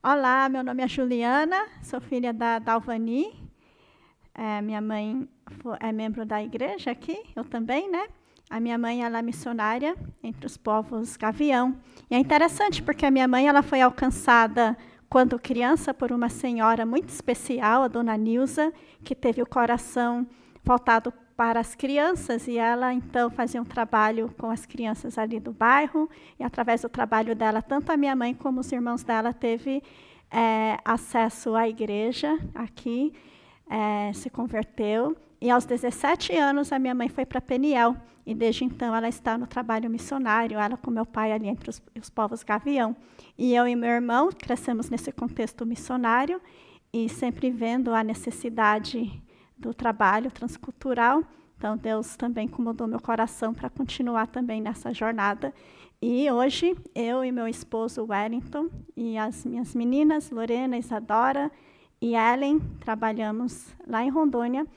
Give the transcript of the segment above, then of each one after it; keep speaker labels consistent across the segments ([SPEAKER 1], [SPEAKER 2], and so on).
[SPEAKER 1] Olá, meu nome é Juliana, sou filha da Dalvani. Minha mãe é membro da igreja aqui, eu também, né? A minha mãe ela é missionária entre os povos Gavião. E é interessante porque a minha mãe ela foi alcançada quando criança por uma senhora muito especial, a dona Nilza, que teve o coração voltado para as crianças, e ela então fazia um trabalho com as crianças ali do bairro, e através do trabalho dela, tanto a minha mãe como os irmãos dela teve acesso à igreja aqui, se converteu, e aos 17 anos a minha mãe foi para Peniel, e desde então ela está no trabalho missionário, ela com meu pai ali entre os povos Gavião. E eu e meu irmão crescemos nesse contexto missionário, e sempre vendo a necessidade do trabalho transcultural. Então, Deus também incomodou meu coração para continuar também nessa jornada. E hoje, eu e meu esposo Wellington e as minhas meninas, Lorena, Isadora e Ellen, trabalhamos lá em Rondônia,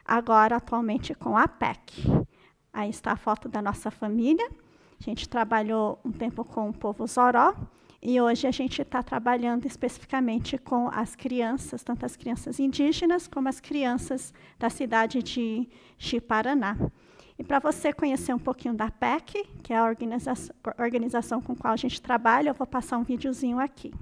[SPEAKER 1] agora atualmente com a PEC. Aí está a foto da nossa família. A gente trabalhou um tempo com o povo Zoró, e hoje a gente está trabalhando especificamente com as crianças, tanto as crianças indígenas como as crianças da cidade de Ji-Paraná. E para você conhecer um pouquinho da PEC, que é a organização com a qual a gente trabalha, eu vou passar um videozinho aqui.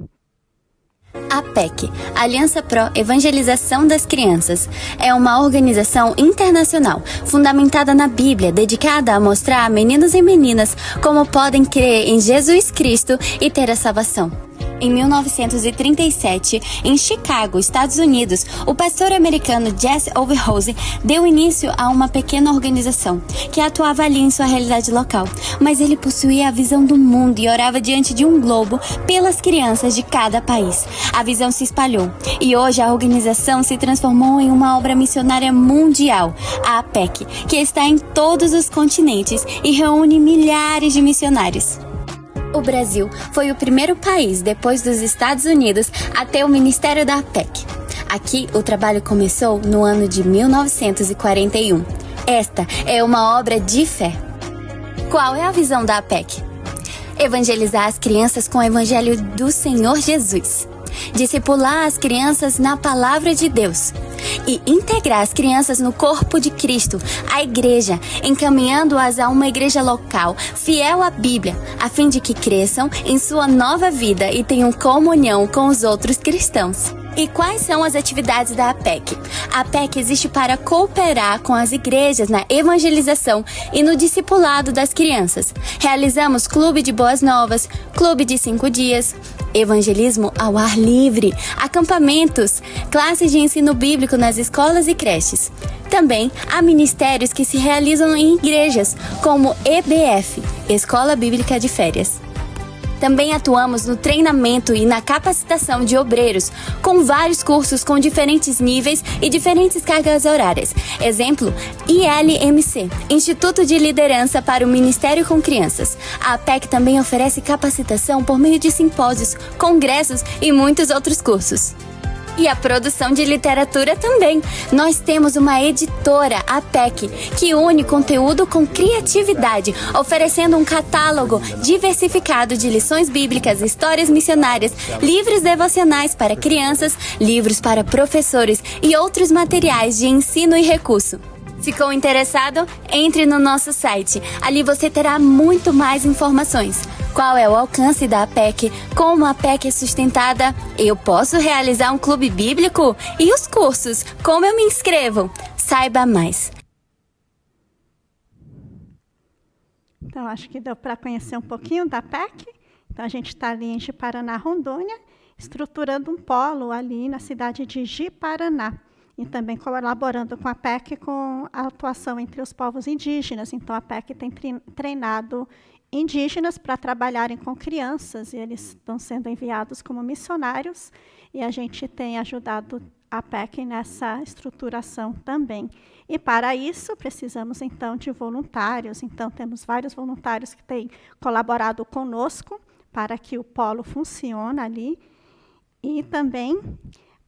[SPEAKER 2] A PEC, Aliança Pro Evangelização das Crianças, é uma organização internacional fundamentada na Bíblia, dedicada a mostrar a meninos e meninas como podem crer em Jesus Cristo e ter a salvação. Em 1937, em Chicago, Estados Unidos, o pastor americano Jesse Overhouse deu início a uma pequena organização que atuava ali em sua realidade local, mas ele possuía a visão do mundo e orava diante de um globo pelas crianças de cada país. A visão se espalhou e hoje a organização se transformou em uma obra missionária mundial, a APEC, que está em todos os continentes e reúne milhares de missionários. O Brasil foi o primeiro país, depois dos Estados Unidos, a ter o Ministério da APEC. Aqui, o trabalho começou no ano de 1941. Esta é uma obra de fé. Qual é a visão da APEC? Evangelizar as crianças com o Evangelho do Senhor Jesus. Discipular as crianças na Palavra de Deus. E integrar as crianças no corpo de Cristo, a igreja, encaminhando-as a uma igreja local, fiel à Bíblia, a fim de que cresçam em sua nova vida e tenham comunhão com os outros cristãos. E quais são as atividades da APEC? A APEC existe para cooperar com as igrejas na evangelização e no discipulado das crianças. Realizamos clube de boas novas, clube de 5 dias, evangelismo ao ar livre, acampamentos, classes de ensino bíblico nas escolas e creches. Também há ministérios que se realizam em igrejas, como EBF, Escola Bíblica de Férias. Também atuamos no treinamento e na capacitação de obreiros, com vários cursos com diferentes níveis e diferentes cargas horárias. Exemplo, ILMC, Instituto de Liderança para o Ministério com Crianças. A APEC também oferece capacitação por meio de simpósios, congressos e muitos outros cursos. E a produção de literatura também. Nós temos uma editora, a PEC, que une conteúdo com criatividade, oferecendo um catálogo diversificado de lições bíblicas, histórias missionárias, livros devocionais para crianças, livros para professores e outros materiais de ensino e recurso. Ficou interessado? Entre no nosso site. Ali você terá muito mais informações. Qual é o alcance da APEC? Como a APEC é sustentada? Eu posso realizar um clube bíblico? E os cursos? Como eu me inscrevo? Saiba mais.
[SPEAKER 1] Então, acho que deu para conhecer um pouquinho da PEC. Então, a gente está ali em Ji-Paraná, Rondônia, estruturando um polo ali na cidade de Ji-Paraná. E também colaborando com a PEC com a atuação entre os povos indígenas. Então, a PEC tem treinado indígenas para trabalharem com crianças, e eles estão sendo enviados como missionários, e a gente tem ajudado a PEC nessa estruturação também. E para isso, precisamos então de voluntários. Então, temos vários voluntários que têm colaborado conosco para que o polo funcione ali, e também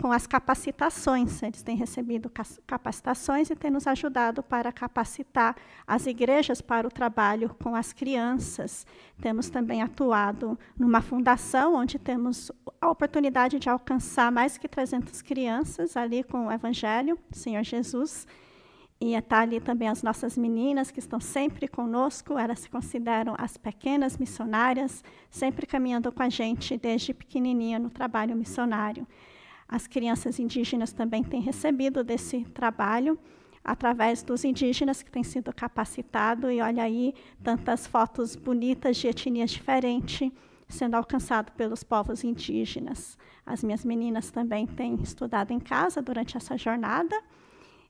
[SPEAKER 1] com as capacitações. Eles têm recebido capacitações e têm nos ajudado para capacitar as igrejas para o trabalho com as crianças. Temos também atuado numa fundação, onde temos a oportunidade de alcançar mais que 300 crianças ali com o Evangelho do Senhor Jesus. E está ali também as nossas meninas, que estão sempre conosco. Elas se consideram as pequenas missionárias, sempre caminhando com a gente desde pequenininha no trabalho missionário. As crianças indígenas também têm recebido desse trabalho, através dos indígenas que têm sido capacitados. E olha aí, tantas fotos bonitas de etnias diferentes sendo alcançado pelos povos indígenas. As minhas meninas também têm estudado em casa durante essa jornada,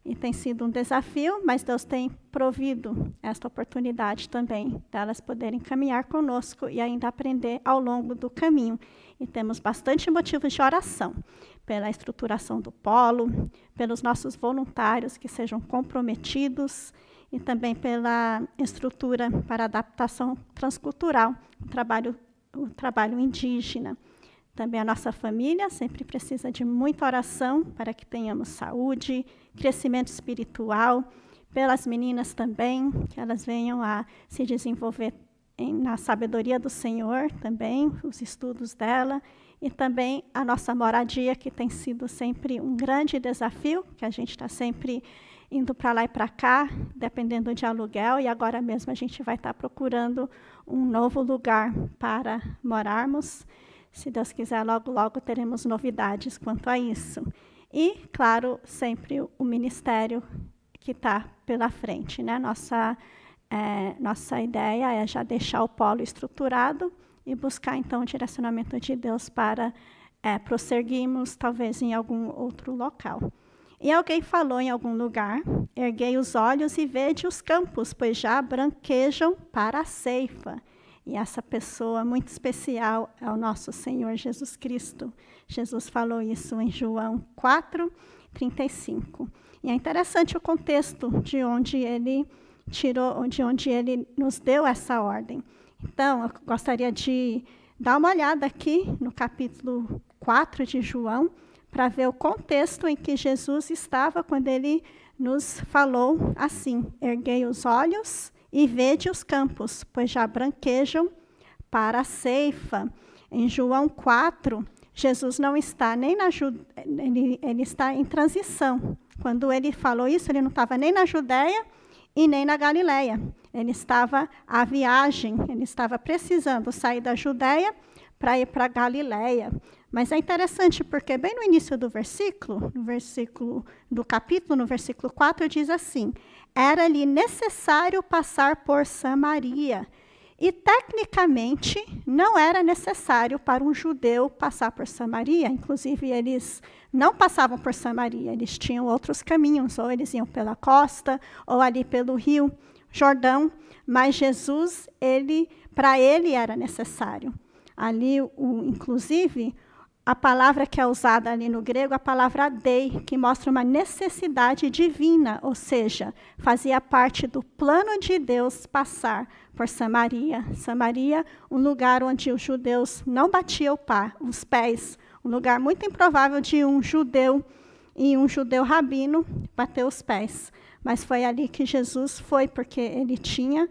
[SPEAKER 1] e tem sido um desafio, mas Deus tem provido esta oportunidade também, delas poderem caminhar conosco e ainda aprender ao longo do caminho. E temos bastante motivos de oração, pela estruturação do polo, pelos nossos voluntários que sejam comprometidos, e também pela estrutura para adaptação transcultural, o trabalho indígena. Também a nossa família sempre precisa de muita oração para que tenhamos saúde, crescimento espiritual, pelas meninas também, que elas venham a se desenvolver na sabedoria do Senhor também, os estudos dela, e também a nossa moradia, que tem sido sempre um grande desafio, que a gente está sempre indo para lá e para cá, dependendo de aluguel, e agora mesmo a gente vai estar procurando um novo lugar para morarmos. Se Deus quiser, logo, logo teremos novidades quanto a isso. E, claro, sempre o ministério que está pela frente, né? Nossa ideia é já deixar o polo estruturado e buscar, então, o direcionamento de Deus para prosseguirmos, talvez, em algum outro local. E alguém falou em algum lugar: erguei os olhos e vede os campos, pois já branquejam para a ceifa. E essa pessoa muito especial é o nosso Senhor Jesus Cristo. Jesus falou isso em João 4:35. E é interessante o contexto de onde ele tirou, de onde ele nos deu essa ordem. Então, eu gostaria de dar uma olhada aqui no capítulo 4 de João, para ver o contexto em que Jesus estava quando ele nos falou assim: erguei os olhos e vede os campos, pois já branquejam para a ceifa. Em João 4, Jesus não está nem na Judéia, ele está em transição. Quando ele falou isso, ele não estava nem na Judéia e nem na Galileia. Ele estava à viagem, ele estava precisando sair da Judéia para ir para a Galileia. Mas é interessante porque bem no início do versículo, do capítulo, no versículo 4, diz assim: era-lhe necessário passar por Samaria. E, tecnicamente, não era necessário para um judeu passar por Samaria. Inclusive, eles não passavam por Samaria, eles tinham outros caminhos, ou eles iam pela costa, ou ali pelo rio Jordão. Mas Jesus, para ele era necessário. Ali, inclusive, a palavra que é usada ali no grego, a palavra dei, que mostra uma necessidade divina, ou seja, fazia parte do plano de Deus passar por Samaria. Samaria, um lugar onde os judeus não batiam os pés, um lugar muito improvável de um judeu e um judeu rabino bater os pés. Mas foi ali que Jesus foi, porque ele tinha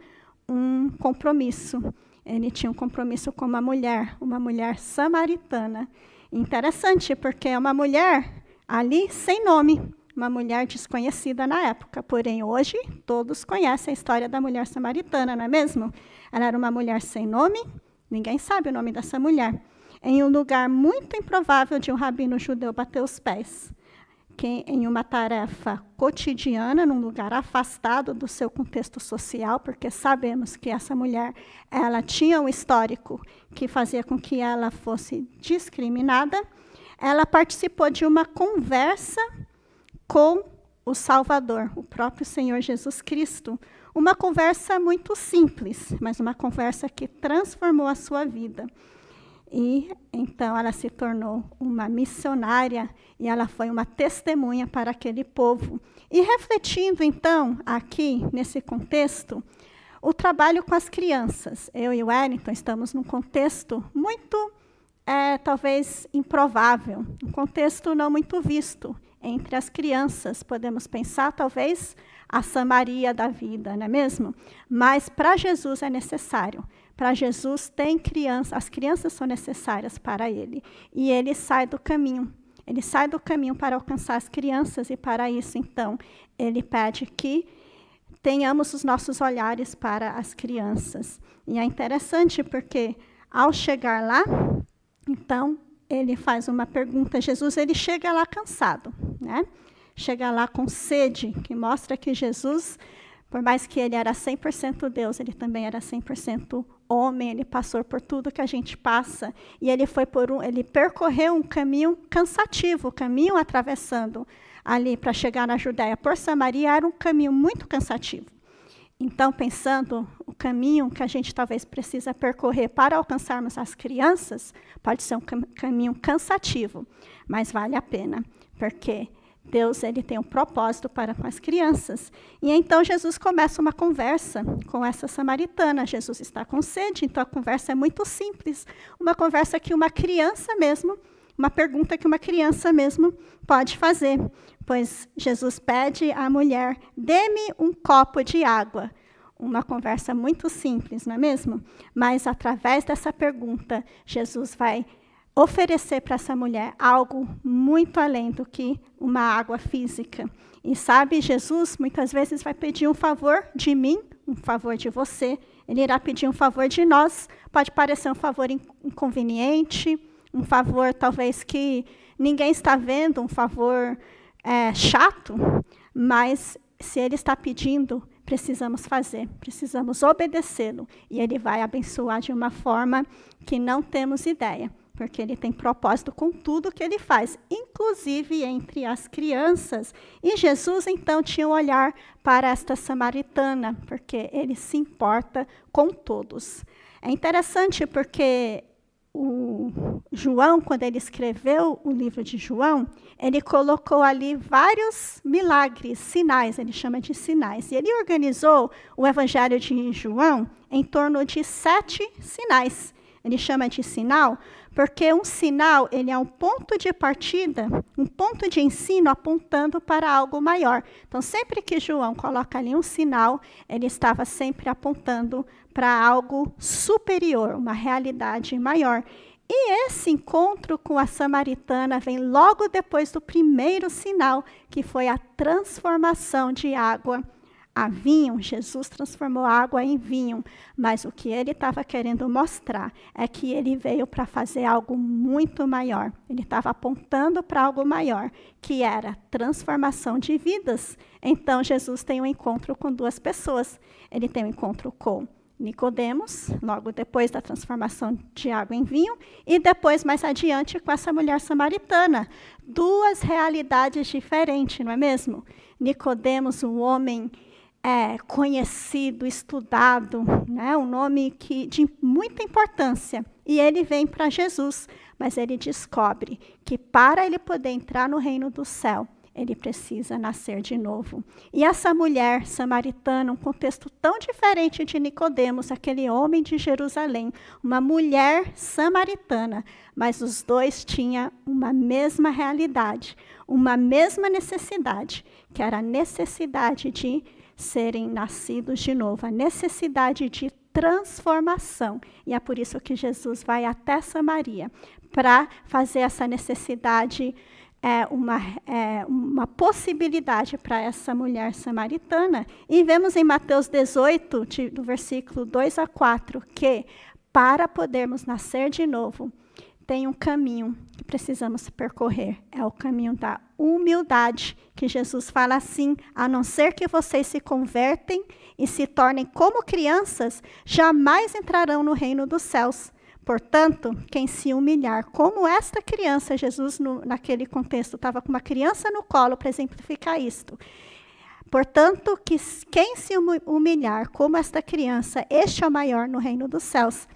[SPEAKER 1] um compromisso. Ele tinha um compromisso com uma mulher samaritana. Interessante, porque é uma mulher ali sem nome, uma mulher desconhecida na época. Porém, hoje, todos conhecem a história da mulher samaritana, não é mesmo? Ela era uma mulher sem nome, ninguém sabe o nome dessa mulher. Em um lugar muito improvável de um rabino judeu bater os pés. Que em uma tarefa cotidiana, num lugar afastado do seu contexto social, porque sabemos que essa mulher, ela tinha um histórico que fazia com que ela fosse discriminada, ela participou de uma conversa com o Salvador, o próprio Senhor Jesus Cristo. Uma conversa muito simples, mas uma conversa que transformou a sua vida. E então ela se tornou uma missionária e ela foi uma testemunha para aquele povo. E refletindo então aqui nesse contexto, o trabalho com as crianças. Eu e o Wellington estamos num contexto muito talvez improvável, um contexto não muito visto entre as crianças. Podemos pensar, talvez, a Samaria da vida, não é mesmo? Mas para Jesus é necessário. Para Jesus tem criança, as crianças são necessárias para ele. E ele sai do caminho. Ele sai do caminho para alcançar as crianças e para isso, então, ele pede que tenhamos os nossos olhares para as crianças. E é interessante porque, ao chegar lá, então, ele faz uma pergunta. Jesus, ele chega lá cansado, né? Chega lá com sede, que mostra que Jesus, por mais que ele era 100% Deus, ele também era 100% homem, ele passou por tudo que a gente passa, e ele percorreu um caminho cansativo, o caminho atravessando ali para chegar na Judéia por Samaria era um caminho muito cansativo. Então, pensando o caminho que a gente talvez precisa percorrer para alcançarmos as crianças, pode ser um caminho cansativo, mas vale a pena, porque Deus ele tem um propósito para com as crianças. E então Jesus começa uma conversa com essa samaritana. Jesus está com sede, então a conversa é muito simples. Uma conversa que uma criança mesmo, uma pergunta que uma criança mesmo pode fazer. Pois Jesus pede à mulher, dê-me um copo de água. Uma conversa muito simples, não é mesmo? Mas através dessa pergunta, Jesus vai oferecer para essa mulher algo muito além do que uma água física. E sabe, Jesus muitas vezes vai pedir um favor de mim, um favor de você. Ele irá pedir um favor de nós. Pode parecer um favor inconveniente, um favor talvez que ninguém está vendo, um favor chato, mas se ele está pedindo, precisamos fazer, precisamos obedecê-lo. E ele vai abençoar de uma forma que não temos ideia. Porque ele tem propósito com tudo que ele faz, inclusive entre as crianças. E Jesus, então, tinha um olhar para esta samaritana, porque ele se importa com todos. É interessante porque o João, quando ele escreveu o livro de João, ele colocou ali vários milagres, sinais, ele chama de sinais. E ele organizou o Evangelho de João em torno de 7 sinais. Ele chama de sinal, porque um sinal ele é um ponto de partida, um ponto de ensino apontando para algo maior. Então, sempre que João coloca ali um sinal, ele estava sempre apontando para algo superior, uma realidade maior. E esse encontro com a samaritana vem logo depois do primeiro sinal, que foi a transformação de água a vinho. Jesus transformou água em vinho, mas o que ele estava querendo mostrar é que ele veio para fazer algo muito maior. Ele estava apontando para algo maior, que era transformação de vidas. Então, Jesus tem um encontro com 2 pessoas. Ele tem um encontro com Nicodemos, logo depois da transformação de água em vinho, e depois, mais adiante, com essa mulher samaritana. 2 realidades diferentes, não é mesmo? Nicodemos, um homem conhecido, estudado, né? Um nome de muita importância. E ele vem para Jesus, mas ele descobre que para ele poder entrar no reino do céu, ele precisa nascer de novo. E essa mulher samaritana, um contexto tão diferente de Nicodemos, aquele homem de Jerusalém, uma mulher samaritana, mas os 2 tinham uma mesma realidade, uma mesma necessidade, que era a necessidade de serem nascidos de novo, a necessidade de transformação. E é por isso que Jesus vai até Samaria, para fazer essa necessidade uma possibilidade para essa mulher samaritana. E vemos em Mateus 18, do versículo 2 a 4, que para podermos nascer de novo, tem um caminho que precisamos percorrer. É o caminho da humildade, que Jesus fala assim: a não ser que vocês se convertem e se tornem como crianças, jamais entrarão no reino dos céus. Portanto, quem se humilhar como esta criança, Jesus naquele contexto estava com uma criança no colo para exemplificar isto. Portanto, quem se humilhar como esta criança, este é o maior no reino dos céus.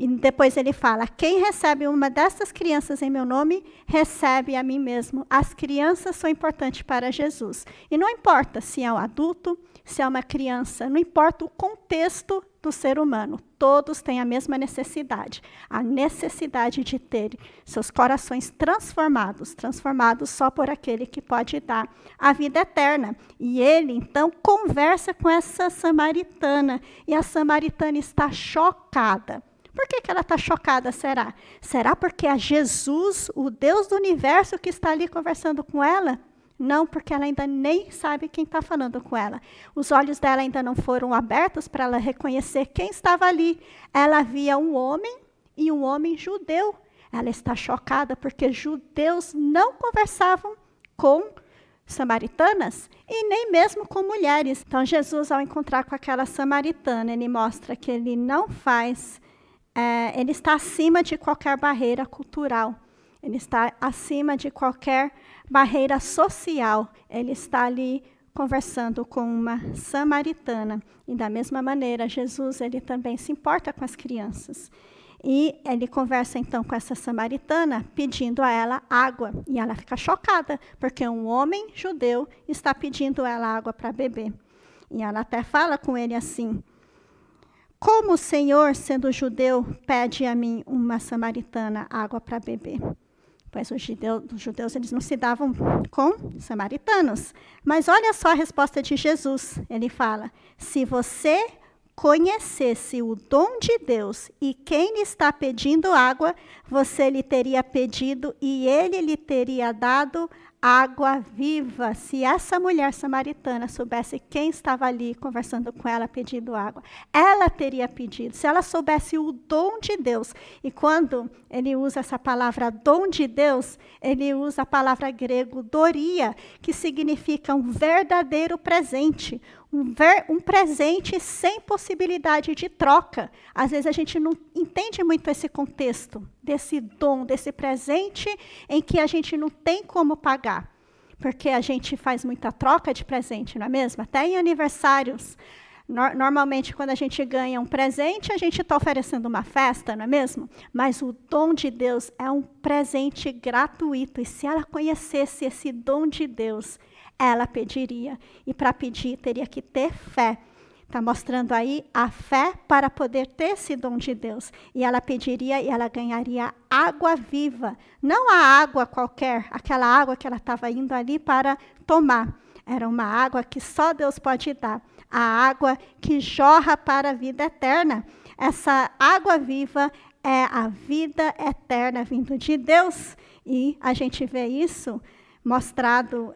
[SPEAKER 1] E depois ele fala, quem recebe uma dessas crianças em meu nome, recebe a mim mesmo. As crianças são importantes para Jesus. E não importa se é um adulto, se é uma criança, não importa o contexto do ser humano. Todos têm a mesma necessidade. A necessidade de ter seus corações transformados só por aquele que pode dar a vida eterna. E ele, então, conversa com essa samaritana. E a samaritana está chocada. Por que ela está chocada, será? Será porque é Jesus, o Deus do universo, que está ali conversando com ela? Não, porque ela ainda nem sabe quem está falando com ela. Os olhos dela ainda não foram abertos para ela reconhecer quem estava ali. Ela via um homem e um homem judeu. Ela está chocada porque judeus não conversavam com samaritanas e nem mesmo com mulheres. Então, Jesus, ao encontrar com aquela samaritana, ele mostra que ele não faz... ele está acima de qualquer barreira cultural. Ele está acima de qualquer barreira social. Ele está ali conversando com uma samaritana. E da mesma maneira, Jesus, ele também se importa com as crianças. E ele conversa então com essa samaritana, pedindo a ela água. E ela fica chocada, porque um homem judeu está pedindo a ela água para beber. E ela até fala com ele assim, como o Senhor, sendo judeu, pede a mim, uma samaritana, água para beber? Pois os judeus eles não se davam com samaritanos. Mas olha só a resposta de Jesus. Ele fala, se você conhecesse o dom de Deus e quem lhe está pedindo água, você lhe teria pedido e ele lhe teria dado água viva. Se essa mulher samaritana soubesse quem estava ali conversando com ela pedindo água, ela teria pedido. Se ela soubesse o dom de Deus, e quando ele usa essa palavra dom de Deus, ele usa a palavra grego doria, que significa um verdadeiro presente. Um presente sem possibilidade de troca. Às vezes a gente não entende muito esse contexto, desse dom, desse presente em que a gente não tem como pagar. Porque a gente faz muita troca de presente, não é mesmo? Até em aniversários. Normalmente, quando a gente ganha um presente, a gente está oferecendo uma festa, não é mesmo? Mas o dom de Deus é um presente gratuito. E se ela conhecesse esse dom de Deus, ela pediria. E para pedir, teria que ter fé. Está mostrando aí a fé para poder ter esse dom de Deus. E ela pediria e ela ganharia água viva. Não a água qualquer, aquela água que ela estava indo ali para tomar. Era uma água que só Deus pode dar. A água que jorra para a vida eterna. Essa água viva é a vida eterna vindo de Deus. E a gente vê isso mostrado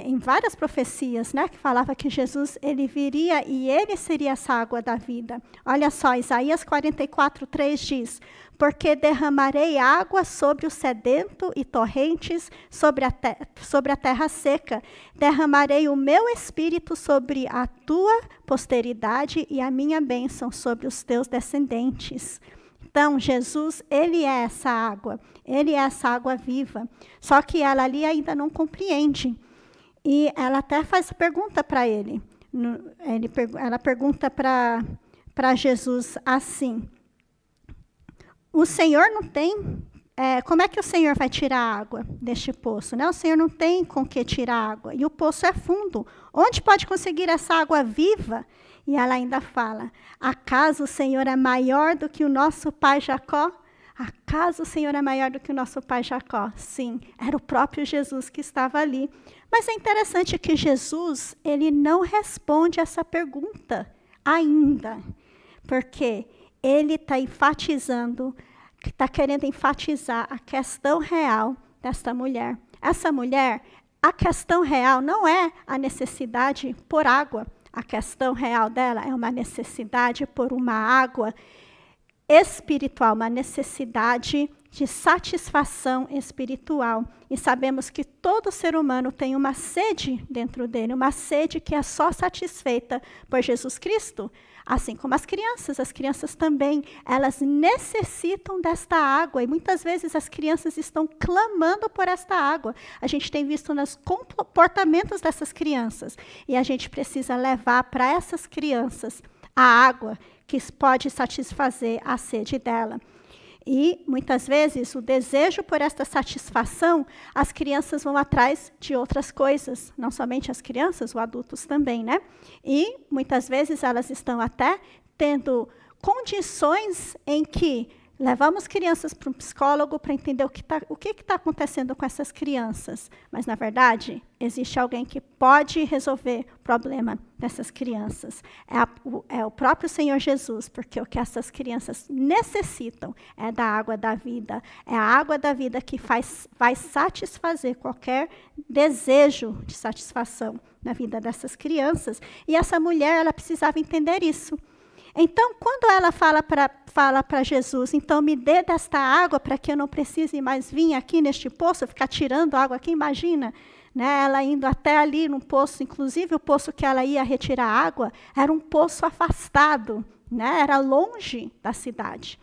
[SPEAKER 1] em várias profecias, né, que falava que Jesus ele viria e ele seria essa água da vida. Olha só, Isaías 44:3 diz, porque derramarei água sobre o sedento e torrentes sobre a terra seca. Derramarei o meu espírito sobre a tua posteridade e a minha bênção sobre os teus descendentes. Então, Jesus, ele é essa água viva. Só que ela ali ainda não compreende. E ela até faz pergunta para ele. Ela pergunta para Jesus assim, o Senhor não tem... como é que o Senhor vai tirar água deste poço? Né? O Senhor não tem com que tirar água. E o poço é fundo. Onde pode conseguir essa água viva? E ela ainda fala, acaso o Senhor é maior do que o nosso pai Jacó? Acaso o Senhor é maior do que o nosso pai Jacó? Sim, era o próprio Jesus que estava ali. Mas é interessante que Jesus, ele não responde essa pergunta ainda. Porque ele está enfatizando, está querendo enfatizar a questão real desta mulher. Essa mulher, a questão real não é a necessidade por água. A questão real dela é uma necessidade por uma água espiritual, uma necessidade de satisfação espiritual. E sabemos que todo ser humano tem uma sede dentro dele, uma sede que é só satisfeita por Jesus Cristo. Assim como as crianças também, elas necessitam desta água. E muitas vezes as crianças estão clamando por esta água. A gente tem visto nos comportamentos dessas crianças. E a gente precisa levar para essas crianças a água que pode satisfazer a sede dela. E, muitas vezes, o desejo por esta satisfação, as crianças vão atrás de outras coisas. Não somente as crianças, os adultos também, né? E, muitas vezes, elas estão até tendo condições em que levamos crianças para um psicólogo para entender o que está acontecendo com essas crianças. Mas, na verdade, existe alguém que pode resolver o problema dessas crianças. É o próprio Senhor Jesus, porque o que essas crianças necessitam é da água da vida. É a água da vida que vai satisfazer qualquer desejo de satisfação na vida dessas crianças. E essa mulher, ela precisava entender isso. Então, quando ela fala para Jesus, então me dê desta água para que eu não precise mais vir aqui neste poço, ficar tirando água aqui, imagina, né? Ela indo até ali no poço, inclusive o poço que ela ia retirar água, era um poço afastado, né? Era longe da cidade.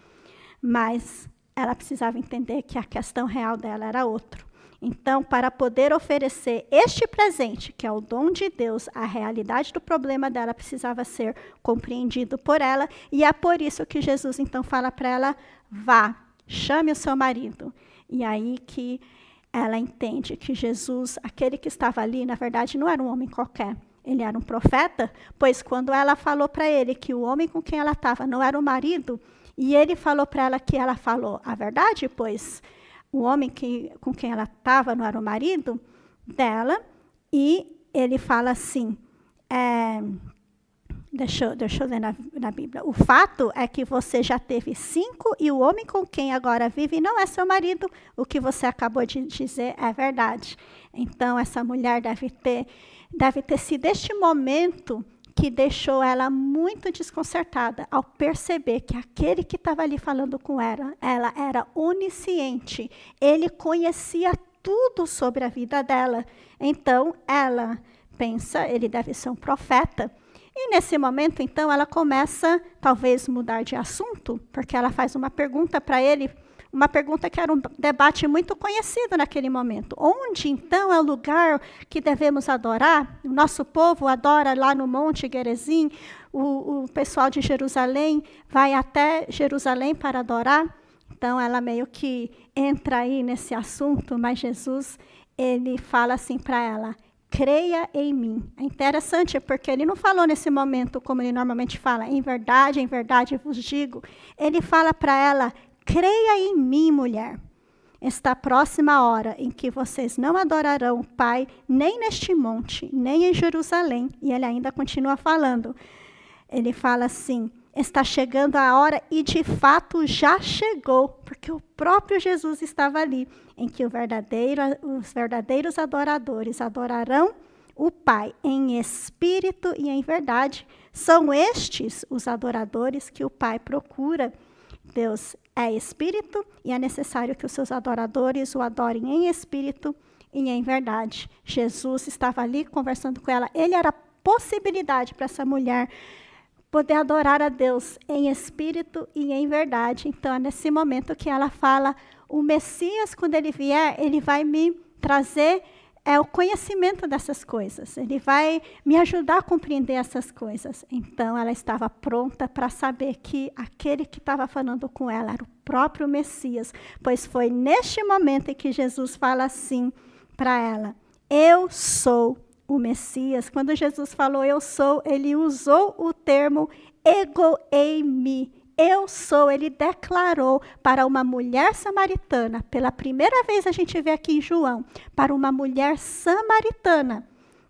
[SPEAKER 1] Mas ela precisava entender que a questão real dela era outra. Então, para poder oferecer este presente, que é o dom de Deus, a realidade do problema dela precisava ser compreendido por ela, e é por isso que Jesus então fala para ela, vá, chame o seu marido. E aí que ela entende que Jesus, aquele que estava ali, na verdade não era um homem qualquer, ele era um profeta, pois quando ela falou para ele que o homem com quem ela estava não era o marido, e ele falou para ela que ela falou a verdade, pois o homem com quem ela estava não era o marido dela, e ele fala assim, deixa eu ler na Bíblia, o fato é que você já teve 5 e o homem com quem agora vive não é seu marido, o que você acabou de dizer é verdade. Então, essa mulher deve ter sido este momento que deixou ela muito desconcertada ao perceber que aquele que estava ali falando com ela era onisciente. Ele conhecia tudo sobre a vida dela. Então, ela pensa, ele deve ser um profeta. E nesse momento, então, ela começa, talvez, mudar de assunto, porque ela faz uma pergunta para ele, uma pergunta que era um debate muito conhecido naquele momento. Onde, então, é o lugar que devemos adorar? O nosso povo adora lá no Monte Gerizim, o pessoal de Jerusalém vai até Jerusalém para adorar. Então, ela meio que entra aí nesse assunto, mas Jesus, ele fala assim para ela, creia em mim. É interessante, porque ele não falou nesse momento como ele normalmente fala, em verdade vos digo. Ele fala para ela, creia em mim, mulher. Está próxima a hora em que vocês não adorarão o Pai, nem neste monte, nem em Jerusalém. E ele ainda continua falando. Ele fala assim, está chegando a hora, e de fato já chegou, porque o próprio Jesus estava ali, em que os verdadeiros adoradores adorarão o Pai em espírito e em verdade. São estes os adoradores que o Pai procura. Deus é espírito e é necessário que os seus adoradores o adorem em espírito e em verdade. Jesus estava ali conversando com ela. Ele era a possibilidade para essa mulher poder adorar a Deus em espírito e em verdade. Então, é nesse momento que ela fala, o Messias, quando ele vier, ele vai me trazer o conhecimento dessas coisas. Ele vai me ajudar a compreender essas coisas. Então, ela estava pronta para saber que aquele que estava falando com ela era o próprio Messias, pois foi neste momento em que Jesus fala assim para ela, eu sou o Messias. Quando Jesus falou eu sou, ele usou o termo ego eimi. Eu sou, ele declarou para uma mulher samaritana, pela primeira vez a gente vê aqui em João, para uma mulher samaritana,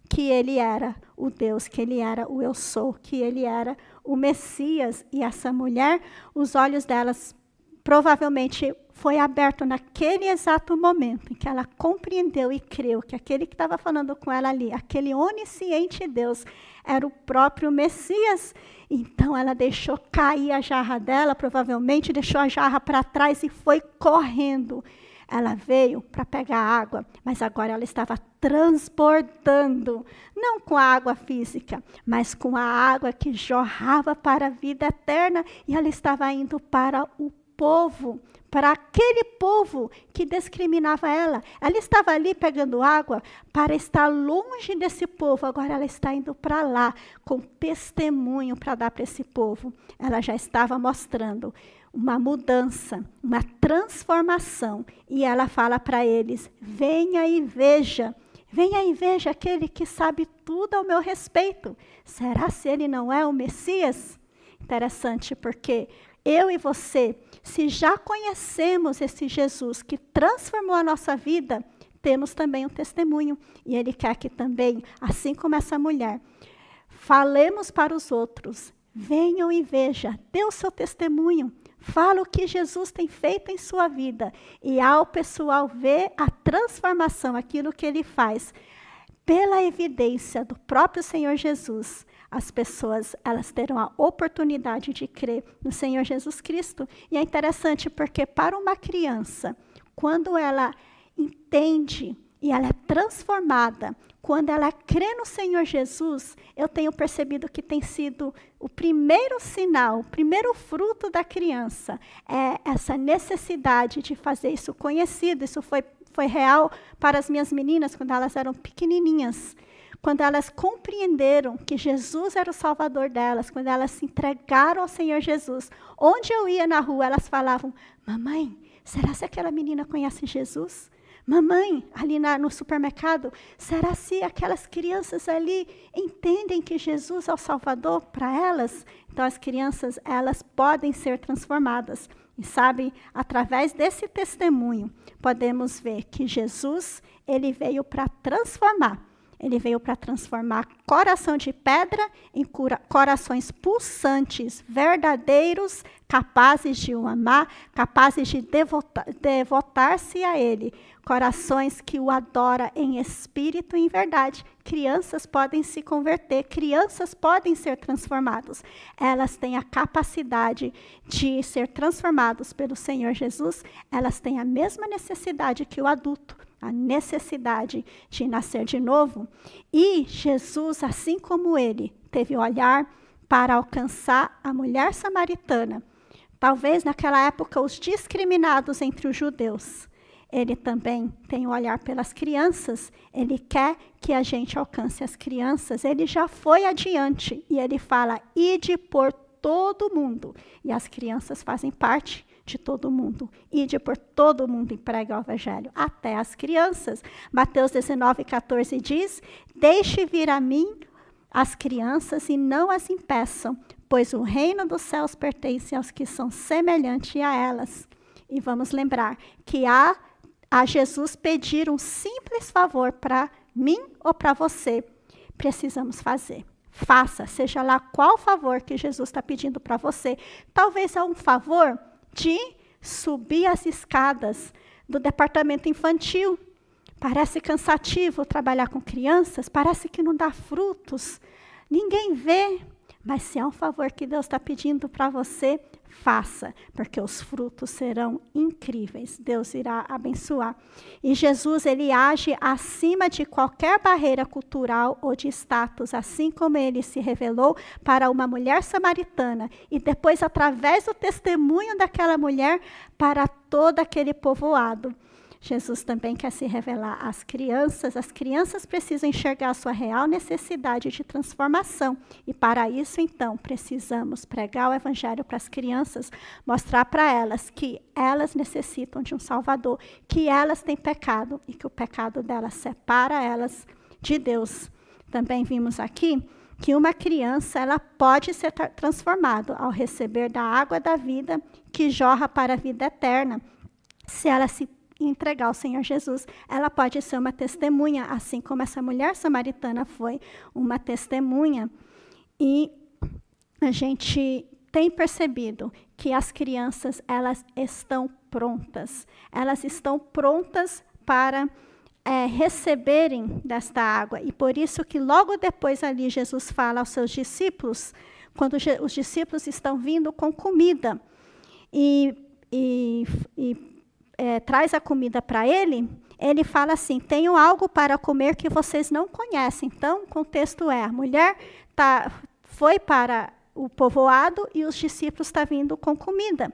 [SPEAKER 1] que ele era o Deus, que ele era o eu sou, que ele era o Messias. E essa mulher, os olhos delas provavelmente foi aberto naquele exato momento em que ela compreendeu e creu que aquele que estava falando com ela ali, aquele onisciente Deus, era o próprio Messias. Então ela deixou cair a jarra dela, provavelmente deixou a jarra para trás e foi correndo. Ela veio para pegar água, mas agora ela estava transbordando, não com a água física, mas com a água que jorrava para a vida eterna, e ela estava indo para o povo, para aquele povo que discriminava ela. Ela estava ali pegando água para estar longe desse povo. Agora ela está indo para lá com testemunho para dar para esse povo. Ela já estava mostrando uma mudança, uma transformação. E ela fala para eles: venha e veja. Venha e veja aquele que sabe tudo ao meu respeito. Será se ele não é o Messias? Interessante, porque eu e você, se já conhecemos esse Jesus que transformou a nossa vida, temos também um testemunho. E ele quer que também, assim como essa mulher, falemos para os outros. Venham e veja, dê o seu testemunho. Fala o que Jesus tem feito em sua vida. E ao pessoal ver a transformação, aquilo que ele faz, pela evidência do próprio Senhor Jesus, as pessoas, elas terão a oportunidade de crer no Senhor Jesus Cristo. E é interessante porque para uma criança, quando ela entende e ela é transformada, quando ela crê no Senhor Jesus, eu tenho percebido que tem sido o primeiro sinal, o primeiro fruto da criança, é essa necessidade de fazer isso conhecido. Isso foi real para as minhas meninas quando elas eram pequenininhas. Quando elas compreenderam que Jesus era o Salvador delas, quando elas se entregaram ao Senhor Jesus, onde eu ia na rua, elas falavam: mamãe, será que aquela menina conhece Jesus? Mamãe, ali no supermercado, será se aquelas crianças ali entendem que Jesus é o Salvador para elas? Então as crianças, elas podem ser transformadas. E sabe, através desse testemunho, podemos ver que Jesus, ele veio para transformar. Ele veio para transformar coração de pedra em corações pulsantes, verdadeiros, capazes de o amar, capazes de devotar-se a ele. Corações que o adoram em espírito e em verdade. Crianças podem se converter, crianças podem ser transformadas. Elas têm a capacidade de ser transformadas pelo Senhor Jesus. Elas têm a mesma necessidade que o adulto. A necessidade de nascer de novo. E Jesus, assim como ele, teve olhar para alcançar a mulher samaritana. Talvez naquela época os discriminados entre os judeus. Ele também tem um olhar pelas crianças. Ele quer que a gente alcance as crianças. Ele já foi adiante. E ele fala: ide por todo mundo. E as crianças fazem parte de todo mundo. Ide por todo mundo e prega o evangelho, até as crianças. Mateus 19:14 diz: deixe vir a mim as crianças e não as impeçam, pois o reino dos céus pertence aos que são semelhantes a elas. E vamos lembrar que a Jesus pedir um simples favor para mim ou para você, precisamos fazer. Faça, seja lá qual favor que Jesus está pedindo para você. Talvez é um favor de subir as escadas do departamento infantil. Parece cansativo trabalhar com crianças, parece que não dá frutos, ninguém vê. Mas se é um favor que Deus está pedindo para você, faça, porque os frutos serão incríveis. Deus irá abençoar. E Jesus, ele age acima de qualquer barreira cultural ou de status, assim como ele se revelou para uma mulher samaritana e depois, através do testemunho daquela mulher, para todo aquele povoado. Jesus também quer se revelar às crianças. As crianças precisam enxergar a sua real necessidade de transformação. E para isso, então, precisamos pregar o evangelho para as crianças, mostrar para elas que elas necessitam de um Salvador, que elas têm pecado e que o pecado delas separa elas de Deus. Também vimos aqui que uma criança, ela pode ser transformada ao receber da água da vida que jorra para a vida eterna. Se ela se entregar ao Senhor Jesus, ela pode ser uma testemunha, assim como essa mulher samaritana foi uma testemunha. E a gente tem percebido que as crianças, elas estão prontas para receberem desta água. E por isso que logo depois ali Jesus fala aos seus discípulos, quando os discípulos estão vindo com comida traz a comida para ele, ele fala assim: tenho algo para comer que vocês não conhecem. Então, o contexto é, a mulher foi para o povoado e os discípulos estão vindo com comida.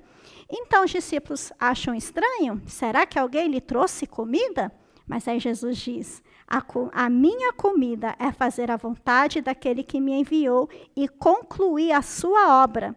[SPEAKER 1] Então os discípulos acham estranho? Será que alguém lhe trouxe comida? Mas aí Jesus diz, a minha comida é fazer a vontade daquele que me enviou e concluir a sua obra.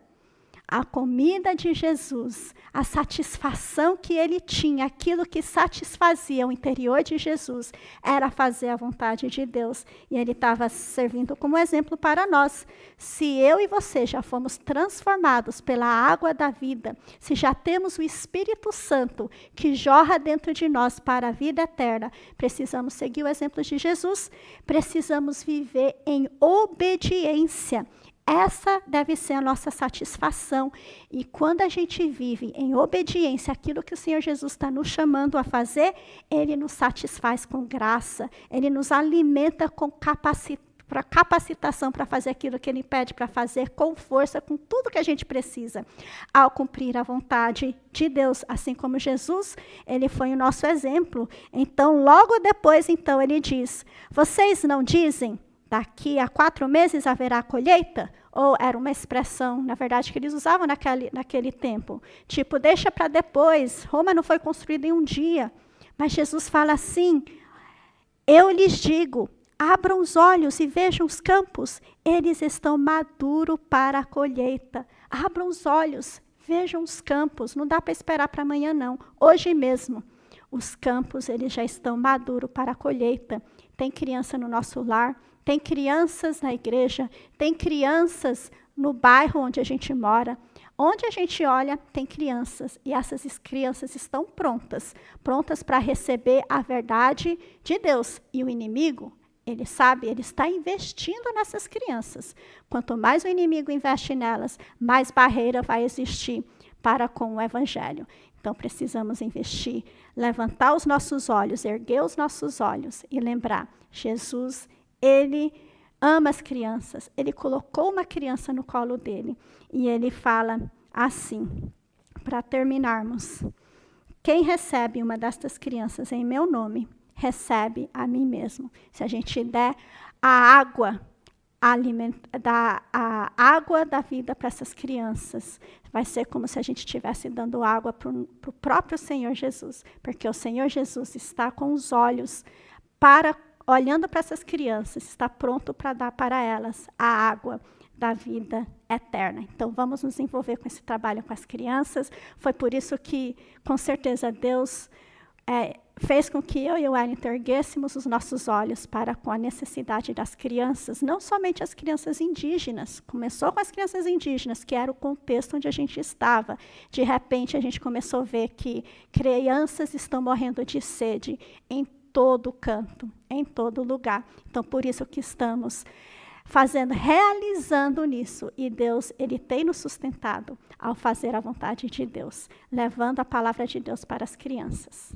[SPEAKER 1] A comida de Jesus, a satisfação que ele tinha, aquilo que satisfazia o interior de Jesus, era fazer a vontade de Deus. E ele estava servindo como exemplo para nós. Se eu e você já fomos transformados pela água da vida, se já temos o Espírito Santo que jorra dentro de nós para a vida eterna, precisamos seguir o exemplo de Jesus, precisamos viver em obediência. Essa deve ser a nossa satisfação. E quando a gente vive em obediência àquilo que o Senhor Jesus está nos chamando a fazer, Ele nos satisfaz com graça, Ele nos alimenta com capacitação para fazer aquilo que Ele pede para fazer, com força, com tudo que a gente precisa, ao cumprir a vontade de Deus. Assim como Jesus, Ele foi o nosso exemplo. Então, logo depois, então, Ele diz, vocês não dizem, daqui a 4 meses haverá colheita? Ou era uma expressão, na verdade, que eles usavam naquele tempo. Tipo, deixa para depois. Roma não foi construída em um dia. Mas Jesus fala assim, eu lhes digo, abram os olhos e vejam os campos. Eles estão maduros para a colheita. Abram os olhos, vejam os campos. Não dá para esperar para amanhã, não. Hoje mesmo. Os campos, eles já estão maduros para a colheita. Tem criança no nosso lar, tem crianças na igreja, tem crianças no bairro onde a gente mora. Onde a gente olha, tem crianças. E essas crianças estão prontas para receber a verdade de Deus. E o inimigo, ele sabe, ele está investindo nessas crianças. Quanto mais o inimigo investe nelas, mais barreira vai existir para com o evangelho. Então, precisamos investir, levantar os nossos olhos, erguer os nossos olhos e lembrar, Jesus, Ele ama as crianças. Ele colocou uma criança no colo dele. E ele fala assim, para terminarmos. Quem recebe uma destas crianças em meu nome, recebe a mim mesmo. Se a gente der a água, a água da vida para essas crianças, vai ser como se a gente estivesse dando água para o próprio Senhor Jesus, porque o Senhor Jesus está com os olhos olhando para essas crianças, está pronto para dar para elas a água da vida eterna. Então, vamos nos envolver com esse trabalho com as crianças. Foi por isso que, com certeza, Deus fez com que eu e o Wellington erguêssemos os nossos olhos para com a necessidade das crianças, não somente as crianças indígenas. Começou com as crianças indígenas, que era o contexto onde a gente estava. De repente, a gente começou a ver que crianças estão morrendo de sede em todo canto, em todo lugar. Então, por isso que estamos realizando nisso. E Deus, Ele tem nos sustentado ao fazer a vontade de Deus, levando a palavra de Deus para as crianças.